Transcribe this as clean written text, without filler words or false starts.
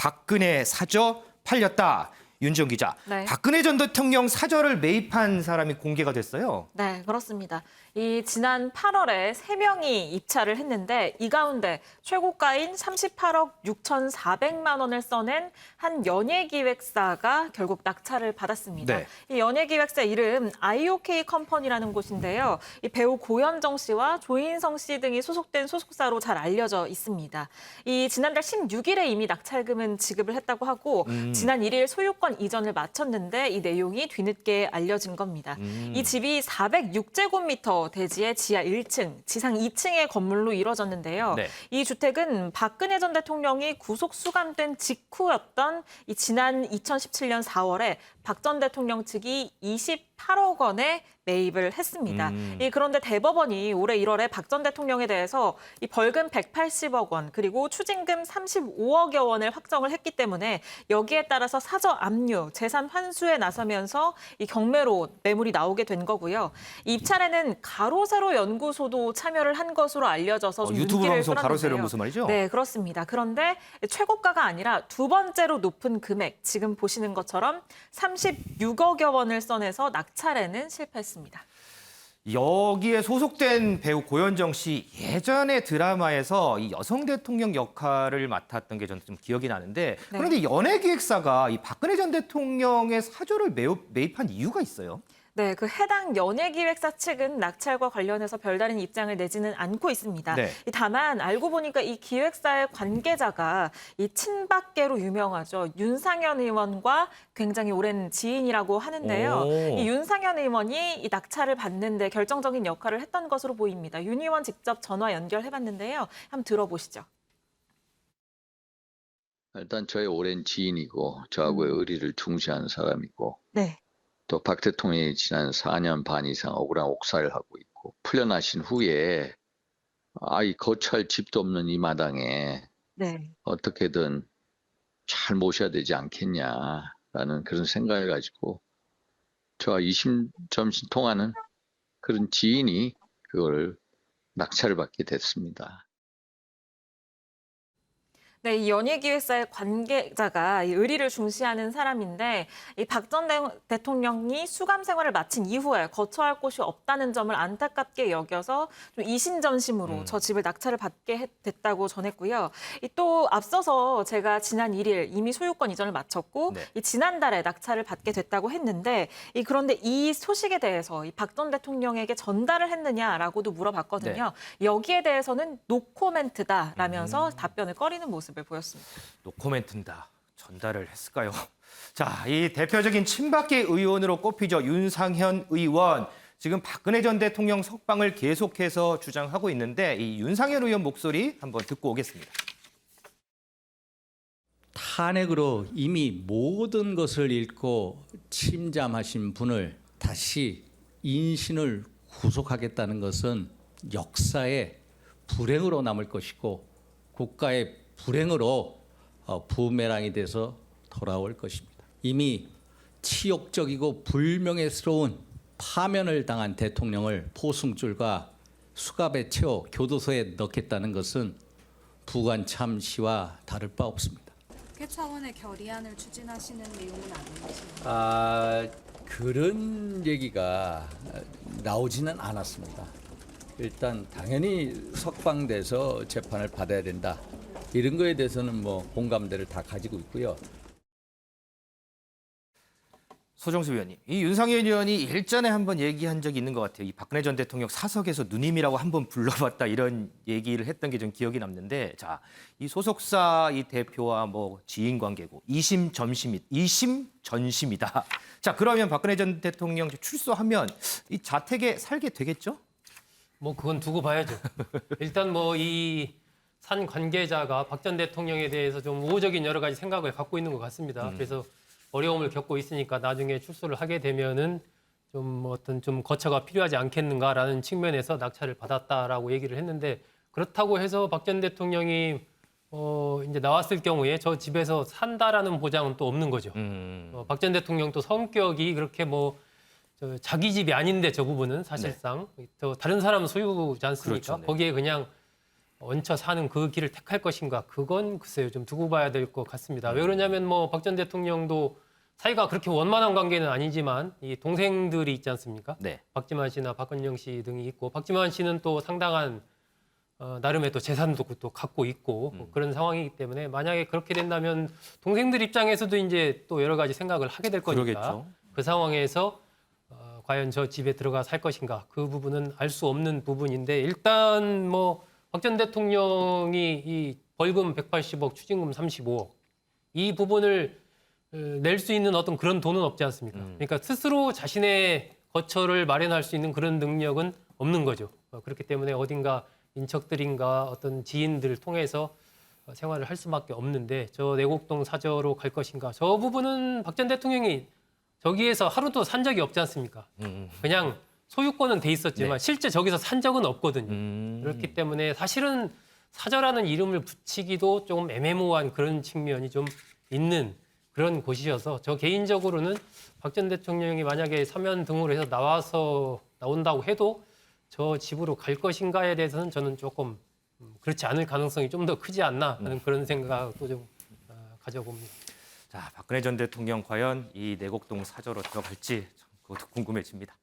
박근혜 사저 팔렸다. 윤지영 기자, 네. 박근혜 전 대통령 사저를 매입한 사람이 공개가 됐어요. 네, 그렇습니다. 이 지난 8월에 3명이 입찰을 했는데 이 가운데 최고가인 38억 6,400만 원을 써낸 한 연예기획사가 결국 낙찰을 받았습니다. 네. 이 연예기획사 이름 IOK 컴퍼니라는 곳인데요. 이 배우 고현정 씨와 조인성 씨 등이 소속된 소속사로 잘 알려져 있습니다. 이 지난달 16일에 이미 낙찰금은 지급을 했다고 하고 지난 1일 소유권 이전을 마쳤는데 이 내용이 뒤늦게 알려진 겁니다. 이 집이 406제곱미터 대지의 지하 1층, 지상 2층의 건물로 이루어졌는데요. 네. 이 주택은 박근혜 전 대통령이 구속 수감된 직후였던 이 지난 2017년 4월에 박 전 대통령 측이 28억 원에 매입을 했습니다. 그런데 대법원이 올해 1월에 박 전 대통령에 대해서 이 벌금 180억 원 그리고 추징금 35억여 원을 확정을 했기 때문에 여기에 따라서 사저 압류, 재산 환수에 나서면서 이 경매로 매물이 나오게 된 거고요. 이 입찰에는 가로세로 연구소도 참여를 한 것으로 알려져서 좀 유튜브 눈길을 방송 가로세로 끌었는데요. 연구소 말이죠? 네, 그렇습니다. 그런데 최고가가 아니라 두 번째로 높은 금액, 지금 보시는 것처럼 36억여 원을 써내서 낙찰에는 실패했습니다. 여기에 소속된 배우 고현정 씨 예전에 드라마에서 이 여성 대통령 역할을 맡았던 게 저는 좀 기억이 나는데 네. 그런데 연예기획사가 이 박근혜 전 대통령의 사저를 매입한 이유가 있어요? 네, 그 해당 연예기획사 측은 낙찰과 관련해서 별다른 입장을 내지는 않고 있습니다. 네. 다만 알고 보니까 이 기획사의 관계자가 이 친박계로 유명하죠. 윤상현 의원과 굉장히 오랜 지인이라고 하는데요. 오. 이 윤상현 의원이 이 낙찰을 받는데 결정적인 역할을 했던 것으로 보입니다. 윤 의원 직접 전화 연결해봤는데요. 한번 들어보시죠. 일단 저의 오랜 지인이고 저하고의 의리를 중시하는 사람이고 네. 또 박 대통령이 지난 4년 반 이상 억울한 옥살이를 하고 있고 풀려나신 후에 이 거처할 집도 없는 이 마당에 네. 어떻게든 잘 모셔야 되지 않겠냐라는 그런 생각을 가지고 저와 이심점심 통하는 그런 지인이 그걸 낙찰을 받게 됐습니다. 네, 이 연예기획사의 관계자가 이 의리를 중시하는 사람인데 이 박 전 대통령이 수감 생활을 마친 이후에 거처할 곳이 없다는 점을 안타깝게 여겨서 좀 이심전심으로 저 집을 낙찰을 받게 됐다고 전했고요. 또 앞서서 제가 지난 1일 이미 소유권 이전을 마쳤고 네. 이 지난달에 낙찰을 받게 됐다고 했는데 그런데 이 소식에 대해서 이 박 전 대통령에게 전달을 했느냐라고도 물어봤거든요. 여기에 대해서는 노코멘트다라면서 답변을 꺼리는 모습. 보였습니다. 노코멘트다. 전달을 했을까요? 자, 이 대표적인 친박계 의원으로 꼽히죠. 윤상현 의원. 지금 박근혜 전 대통령 석방을 계속해서 주장하고 있는데 이 윤상현 의원 목소리 한번 듣고 오겠습니다. 탄핵으로 이미 모든 것을 잃고 침잠하신 분을 다시 인신을 구속하겠다는 것은 역사의 불행으로 남을 것이고 국가의 불행으로 부메랑이 돼서 돌아올 것입니다. 이미 치욕적이고 불명예스러운 파면을 당한 대통령을 포승줄과 수갑에 채워 교도소에 넣겠다는 것은 부관참시와 다를 바 없습니다. 국회 차원의 결의안을 추진하시는 내용은 아니신가요? 그런 얘기가 나오지는 않았습니다. 일단 당연히 석방돼서 재판을 받아야 된다. 이런 거에 대해서는 공감대를 다 가지고 있고요. 소정수 의원님, 이 윤상현 의원이 일전에 한번 얘기한 적이 있는 것 같아요. 이 박근혜 전 대통령 사석에서 누님이라고 한번 불러봤다 이런 얘기를 했던 게 좀 기억이 남는데, 자, 이 소속사 이 대표와 지인 관계고 이심전심이다. 자, 그러면 박근혜 전 대통령 출소하면 이 자택에 살게 되겠죠? 그건 두고 봐야죠. 일단 이 산 관계자가 박 전 대통령에 대해서 좀 우호적인 여러 가지 생각을 갖고 있는 것 같습니다. 그래서 어려움을 겪고 있으니까 나중에 출소를 하게 되면은 좀 거처가 필요하지 않겠는가라는 측면에서 낙찰을 받았다라고 얘기를 했는데 그렇다고 해서 박 전 대통령이 이제 나왔을 경우에 저 집에서 산다라는 보장은 또 없는 거죠. 박 전 대통령 또 성격이 그렇게 자기 집이 아닌데 저 부분은 사실상 다른 사람은 소유지 않습니까? 그렇죠, 네. 거기에 그냥 얹혀 사는 그 길을 택할 것인가? 그건 글쎄요, 좀 두고 봐야 될 것 같습니다. 왜 그러냐면 뭐 박 전 대통령도 사이가 그렇게 원만한 관계는 아니지만 이 동생들이 있지 않습니까? 네. 박지만 씨나 박건영 씨 등이 있고 박지만 씨는 또 상당한 나름의 또 재산도 또 갖고 있고 그런 상황이기 때문에 만약에 그렇게 된다면 동생들 입장에서도 이제 또 여러 가지 생각을 하게 될 거니까 그러겠죠. 그 상황에서 과연 저 집에 들어가 살 것인가 그 부분은 알 수 없는 부분인데 일단 뭐 박 전 대통령이 이 벌금 180억 추징금 35억 이 부분을 낼 수 있는 어떤 그런 돈은 없지 않습니까? 그러니까 스스로 자신의 거처를 마련할 수 있는 그런 능력은 없는 거죠. 그렇기 때문에 어딘가 인척들인가 어떤 지인들을 통해서 생활을 할 수밖에 없는데 저 내곡동 사저로 갈 것인가? 저 부분은 박 전 대통령이 저기에서 하루도 산 적이 없지 않습니까? 그냥 소유권은 돼 있었지만 네. 실제 저기서 산 적은 없거든요. 그렇기 때문에 사실은 사저라는 이름을 붙이기도 조금 애매모호한 그런 측면이 좀 있는 그런 곳이어서 저 개인적으로는 박 전 대통령이 만약에 사면 등으로 해서 나온다고 해도 저 집으로 갈 것인가에 대해서는 저는 조금 그렇지 않을 가능성이 좀 더 크지 않나 하는 그런 생각도 좀 가져봅니다. 자, 박근혜 전 대통령 과연 이 내곡동 사저로 들어갈지 참 그것도 궁금해집니다.